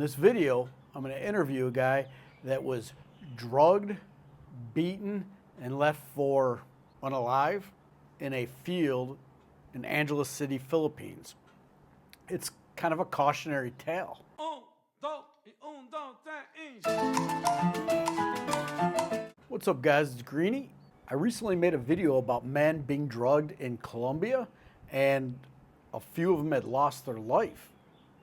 this video, I'm going to interview a guy that was drugged, beaten, and left for unalive in a field in Angeles City, Philippines. It's kind of a cautionary tale. What's up, guys? It's Greeny. I recently made a video about men being drugged in Colombia, and a few of them had lost their life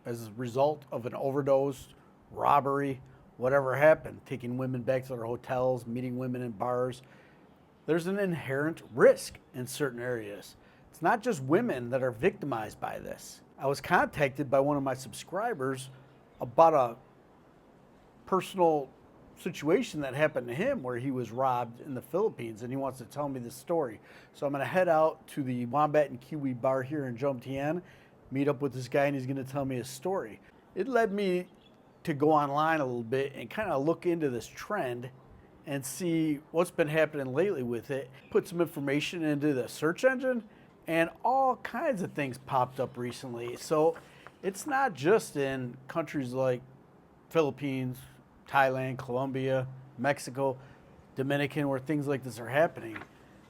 as a result of an overdose, robbery, whatever happened, taking women back to their hotels, meeting women in bars. There's an inherent risk in certain areas. It's not just women that are victimized by this. I was contacted by one of my subscribers about a personal situation that happened to him where he was robbed in the Philippines, and he wants to tell me this story. So I'm going to head out to the Wombat and Kiwi bar here in Jomtien, meet up with this guy, and he's going to tell me his story. It led me to go online a little bit and kind of look into this trend and see what's been happening lately with it. Put some information into the search engine, and all kinds of things popped up recently. So it's not just in countries like Philippines, Thailand, Colombia, Mexico, Dominican, where things like this are happening.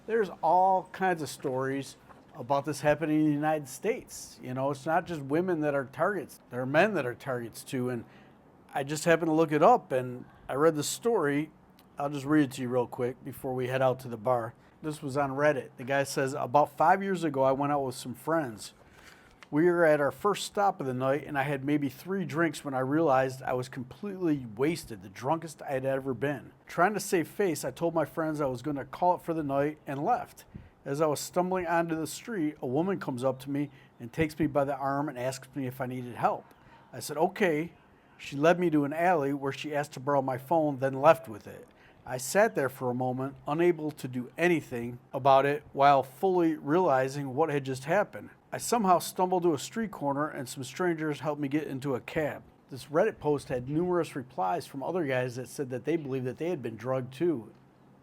There's all kinds of stories about this happening in the United States. You know, it's not just women that are targets. There are men that are targets too. And I just happened to look it up, and I read the story. I'll just read it to you real quick before we head out to the bar. This was on Reddit. The guy says, about 5 years ago, I went out with some friends. We were at our first stop of the night, and I had maybe 3 drinks when I realized I was completely wasted, the drunkest I had ever been. Trying to save face, I told my friends I was going to call it for the night and left. As I was stumbling onto the street, a woman comes up to me and takes me by the arm and asks me if I needed help. I said, okay. She led me to an alley where she asked to borrow my phone, then left with it. I sat there for a moment, unable to do anything about it while fully realizing what had just happened. I somehow stumbled to a street corner, and some strangers helped me get into a cab. This Reddit post had numerous replies from other guys that said that they believed that they had been drugged too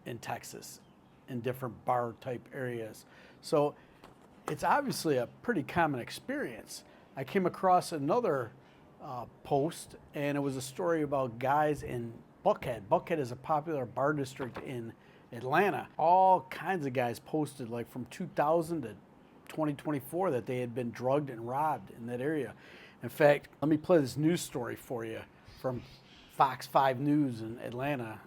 in Texas, in different bar type areas. So it's obviously a pretty common experience. I came across another post, and it was a story about guys in Buckhead. Buckhead is a popular bar district in Atlanta. All kinds of guys posted, like from 2000 to 2024, that they had been drugged and robbed in that area. In fact, let me play this news story for you from Fox 5 News in Atlanta,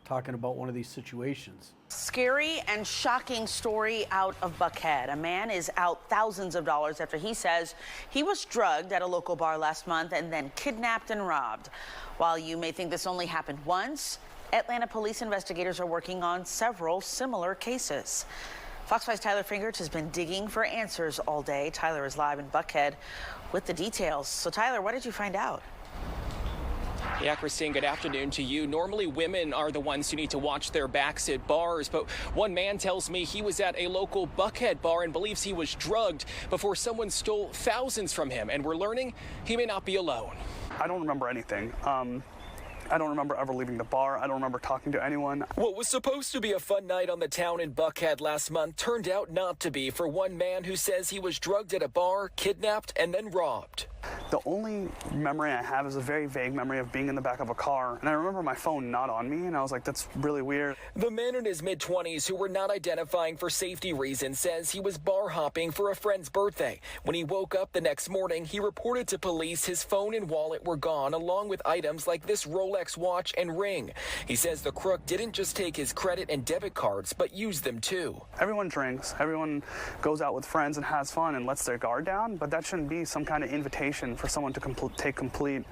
talking about one of these situations. Scary and shocking story out of Buckhead. A man is out thousands of dollars after he says he was drugged at a local bar last month and then kidnapped and robbed. While you may think this only happened once, Atlanta police investigators are working on several similar cases. Fox 5's Tyler Fingerts has been digging for answers all day. Tyler is live in Buckhead with the details. So Tyler, what did you find out? Yeah, Christine, good afternoon to you. Normally, women are the ones who need to watch their backs at bars, but one man tells me he was at a local Buckhead bar and believes he was drugged before someone stole thousands from him, and we're learning he may not be alone. I don't remember anything. I don't remember ever leaving the bar. I don't remember talking to anyone. What was supposed to be a fun night on the town in Buckhead last month turned out not to be for one man who says he was drugged at a bar, kidnapped, and then robbed. The only memory I have is a very vague memory of being in the back of a car, and I remember my phone not on me, and I was like, that's really weird. The man in his mid-20s, who we're not identifying for safety reasons, says he was bar hopping for a friend's birthday. When he woke up the next morning, he reported to police his phone and wallet were gone, along with items like this Rolex watch and ring. He says the crook didn't just take his credit and debit cards, but used them too. Everyone drinks, everyone goes out with friends and has fun and lets their guard down, but that shouldn't be some kind of invitation for someone to take complete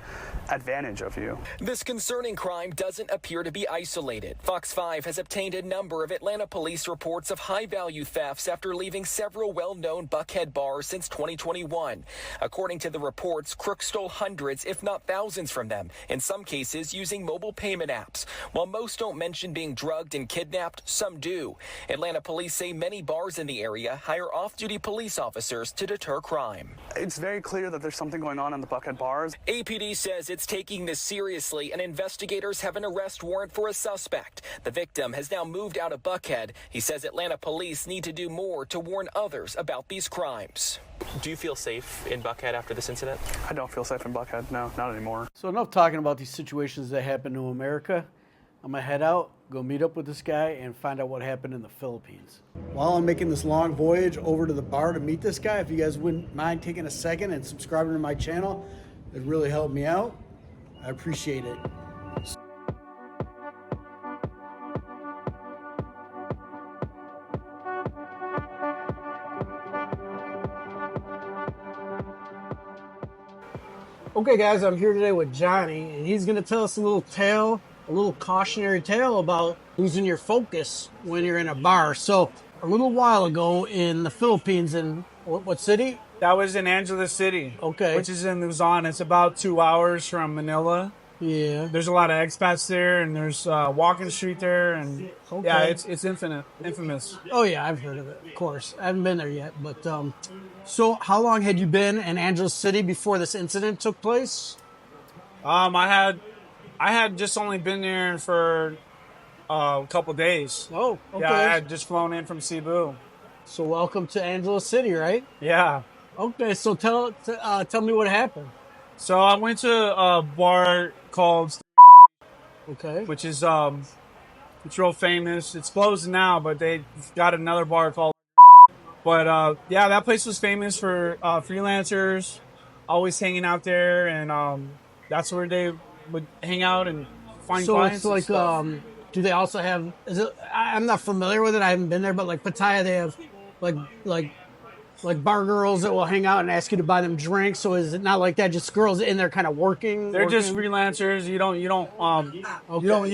advantage of you. This concerning crime doesn't appear to be isolated. Fox 5 has obtained a number of Atlanta police reports of high-value thefts after leaving several well-known Buckhead bars since 2021. According to the reports, crooks stole hundreds, if not thousands from them, in some cases others using mobile payment apps. While most don't mention being drugged and kidnapped, some do. Atlanta police say many bars in the area hire off-duty police officers to deter crime. It's very clear that there's something going on in the Buckhead bars. APD says it's taking this seriously, and investigators have an arrest warrant for a suspect. The victim has now moved out of Buckhead. He says Atlanta police need to do more to warn others about these crimes. Do you feel safe in Buckhead after this incident? I don't feel safe in Buckhead. No, not anymore. So enough talking about these situations that happen to America. I'm gonna head out, go meet up with this guy, and find out what happened in the Philippines. While I'm making this long voyage over to the bar to meet this guy, if you guys wouldn't mind taking a second and subscribing to my channel, it'd really help me out. I appreciate it. Okay guys, I'm here today with Johnny, and he's gonna tell us a little tale, a little cautionary tale about losing your focus when you're in a bar. So a little while ago in the Philippines, in what city? That was in Angeles City. Okay. Which is in Luzon. It's about 2 hours from Manila. Yeah. There's a lot of expats there, and there's walking street there, and Okay. yeah, it's infamous. Oh yeah, I've heard of it, of course. I haven't been there yet, but so how long had you been in Angeles City before this incident took place? I had just only been there for a couple days. Oh, okay. Yeah, I had just flown in from Cebu. So welcome to Angeles City, right? Yeah. Okay, so tell me what happened. So I went to a bar called, Okay. which is it's real famous. It's closed now, but they got another bar called. But yeah, that place was famous for freelancers, always hanging out there, and that's where they would hang out and find So clients. it's like, and stuff. do they also have? Is it? I'm not familiar with it. I haven't been there, but like Pattaya, they have like bar girls that will hang out and ask you to buy them drinks. So is it not like that? Just girls in there kind of working. They're just freelancers. You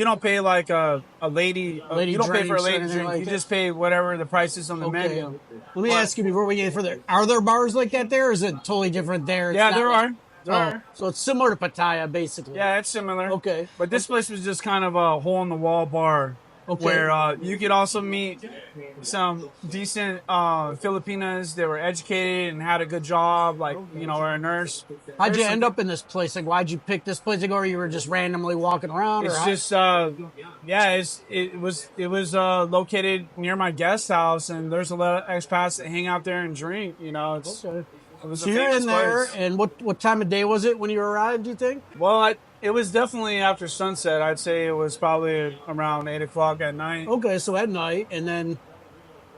don't pay like a lady. Lady you don't pay for a drinks or lady anything drink. like You that? just pay whatever the price is on the Okay. menu. Let me ask you before we get further. Are there bars like that there, or is it totally different there? It's Yeah, not there like- are. There are. So it's similar to Pattaya, basically. Yeah, it's similar. Okay. But this place was just kind of a hole in the wall bar. Okay. Where you could also meet some decent Filipinas that were educated and had a good job, like, or a nurse. How'd you There's end some- up in this place? Like, why'd you pick this place to go, or you were just randomly walking around? It's or just, it was located near my guest house, and there's a lot of expats that hang out there and drink. It's Okay. it was So a you're famous in there, place. and what time of day was it when you arrived, do you think? Well, it was definitely after sunset. I'd say it was probably around 8 o'clock at night. Okay, so at night, and then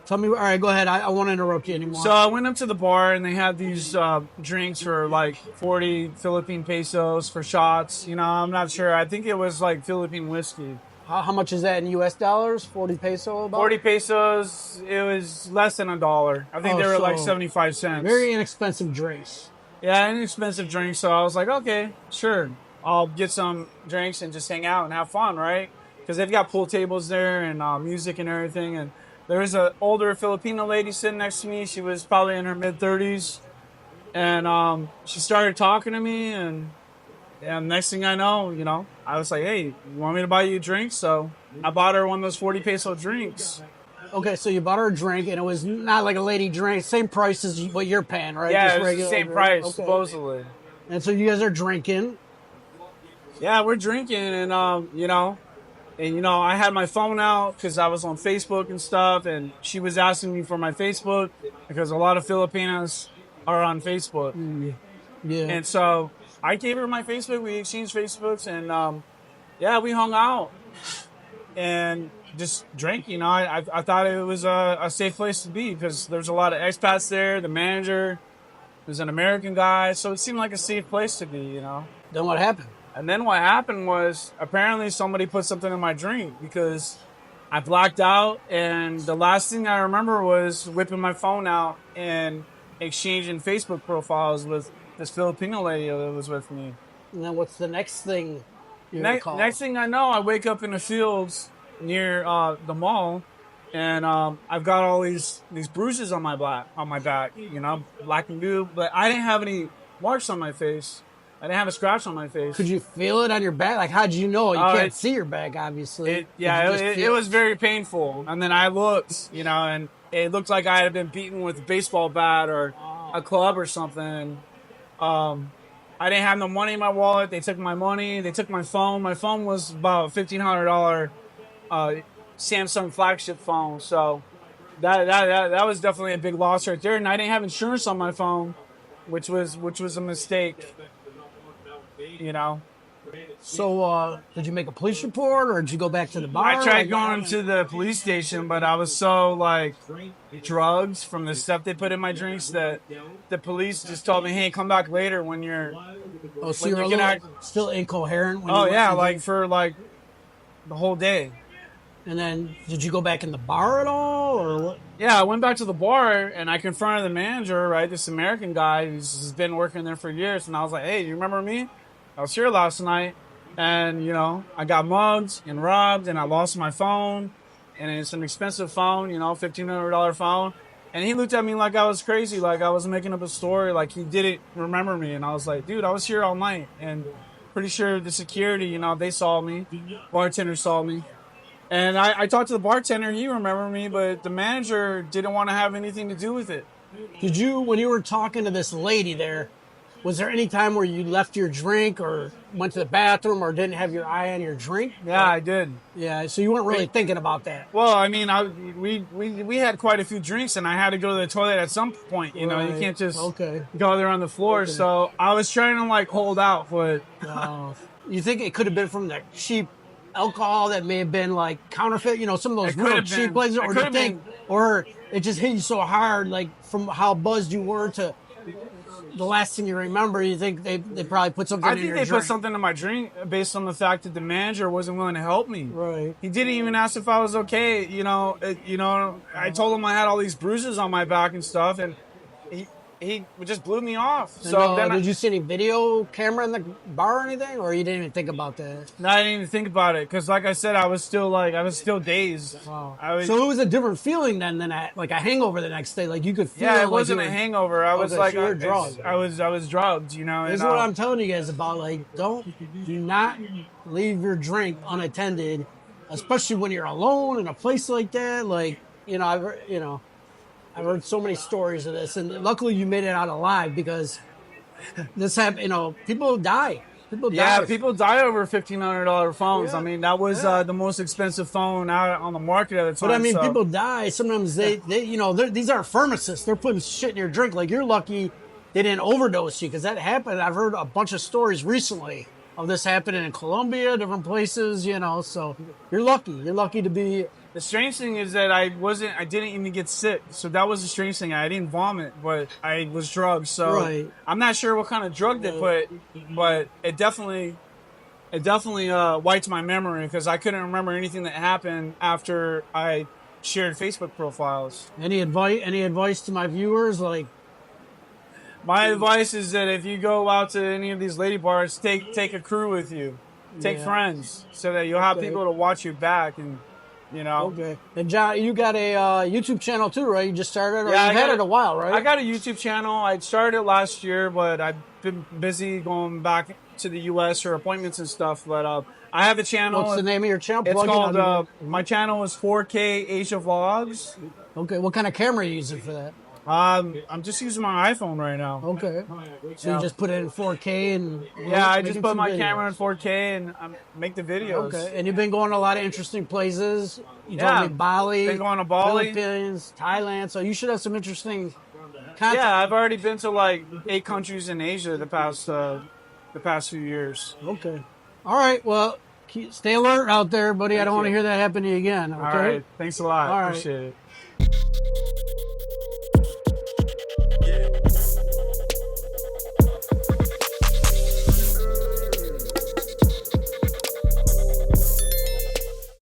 tell me, all right, go ahead. I won't interrupt you anymore. So I went up to the bar, and they had these drinks for like 40 Philippine pesos for shots. I'm not sure. I think it was like Philippine whiskey. how much is that in U.S. dollars? 40 peso about? 40 pesos, it was less than $1. I think Oh, they were so like 75 cents. Very inexpensive drinks. Yeah, inexpensive drinks. So I was like, okay, sure. I'll get some drinks and just hang out and have fun, right? Because they've got pool tables there and music and everything. And there was an older Filipino lady sitting next to me. She was probably in her mid-30s. And she started talking to me. And next thing I know, I was like, hey, you want me to buy you a drink? So I bought her one of those 40 peso drinks. Okay, so you bought her a drink, and it was not like a lady drink. Same price as what you're paying, right? Yeah, Just it was the regular same drink. price, Okay. supposedly. And so you guys are drinking. Yeah, we're drinking, and I had my phone out because I was on Facebook and stuff, and she was asking me for my Facebook because a lot of Filipinos are on Facebook, Yeah. and so I gave her my Facebook. We exchanged Facebooks, and we hung out and just drank. I thought it was a safe place to be because there's a lot of expats there. The manager was an American guy, so it seemed like a safe place to be. Then what happened? And then what happened was apparently somebody put something in my drink because I blacked out. And the last thing I remember was whipping my phone out and exchanging Facebook profiles with this Filipino lady that was with me. And then what's the next thing you recall? Next thing I know, I wake up in the fields near the mall. And I've got all these bruises on my back, black and blue. But I didn't have any marks on my face. I didn't have a scratch on my face. Could you feel it on your back? Like, how'd you know? You can't it- see your back, obviously. It Did you was very painful. And then I looked, you know, and it looked like I had been beaten with a baseball bat or a club or something. I didn't have no money in my wallet. They took my money. They took my phone. My phone was about $1,500 Samsung flagship phone. So that was definitely a big loss right there. And I didn't have insurance on my phone, which was a mistake. You know. So, did you make a police report, or did you go back to the bar? I tried going to the police station, but I was so like drugged from the stuff they put in my drinks that the police just told me, "Hey, come back later when you're." Oh, so when you were you can still incoherent. When Oh you yeah, went to like for like the whole day. And then, did you go back in the bar at all, or what? Yeah, I went back to the bar and I confronted the manager, right? This American guy who's been working there for years, and I was like, "Hey, you remember me? I was here last night, and you know, I got mugged and robbed, and I lost my phone, and it's an expensive phone, you know, $1,500 phone." And he looked at me like I was crazy, like I was making up a story, like he didn't remember me. And I was like, "Dude, I was here all night, and pretty sure the security, you know, they saw me, bartender saw me." And I talked to the bartender, he remembered me, but the manager didn't want to have anything to do with it. Did you, when you were talking to this lady there, was there any time where you left your drink or went to the bathroom or didn't have your eye on your drink? Yeah, I did. Yeah, so you weren't really thinking about that. Well, I mean, we had quite a few drinks, and I had to go to the toilet at some point. You know, you Right. can't just Okay. go there on the floor. Okay. So I was trying to like hold out, but You think it could have been from the cheap alcohol that may have been like counterfeit, you know, some of those It could real have cheap been. places, It or could do you have think, been. or it just hit you so hard, like from how buzzed you were to the last thing you remember, you think they probably put something I in think your they drink? put something in my drink based on the fact that the manager wasn't willing to help me. Right. He didn't even ask if I was okay. You know, I told him I had all these bruises on my back and stuff, and he just blew me off. So then did you see any video camera in the bar or anything, or you didn't even think about that? No, I didn't even think about it because, like I said, I was still dazed. Wow. I So it was a different feeling than like a hangover the next day. Like you could feel. yeah, it like wasn't you a were- hangover. I was Okay, like, so you were drugged. I was drugged. You know, This is and, what I'm telling you guys about. Like, do not leave your drink unattended, especially when you're alone in a place like that. Like, I've heard so many stories of this, and luckily you made it out alive because this happened. You know, people die. People Yeah, die. people die over $1,500 phones. Yeah. I mean, that was the most expensive phone out on the market at the time. But I mean, so- people die. Sometimes they these aren't pharmacists. They're putting shit in your drink. Like, you're lucky they didn't overdose you, because that happened. I've heard a bunch of stories recently of this happening in Colombia, different places. You know, so you're lucky. You're lucky to be. The strange thing is that I didn't even get sick. So that was the strange thing. I didn't vomit, but I was drugged. So Right. I'm not sure what kind of drug they put, but it definitely wiped my memory because I couldn't remember anything that happened after I shared Facebook profiles. Any advice to my viewers? Like, My advice is that if you go out to any of these lady bars, take a crew with you. Take Yeah. friends so that you'll have Okay. people to watch you back and, you know. okay. And John, you got a YouTube channel too, right? You just started, or Yeah, you've had it a while, right? I got a YouTube channel. I started it last year, but I've been busy going back to the U.S. for appointments and stuff. But I have a channel. What's the name of your channel? It's Plug it called, on my channel is 4K Asia Vlogs. Okay, what kind of camera are you using for that? I'm just using my iPhone right now. Okay. So Yeah. you just put it in 4K and Yeah, I just making put some my videos. camera in 4K and make the videos. Okay, and you've been going to a lot of interesting places. You Yeah, told me Bali, been going to Bali. Philippines, Thailand. So you should have some interesting content. Yeah, I've already been to like 8 countries in Asia the past few years. Okay. All right. Well, stay alert out there, buddy. I don't want to you. hear that happen to you again. Okay. All right, thanks a lot. All right. Appreciate it.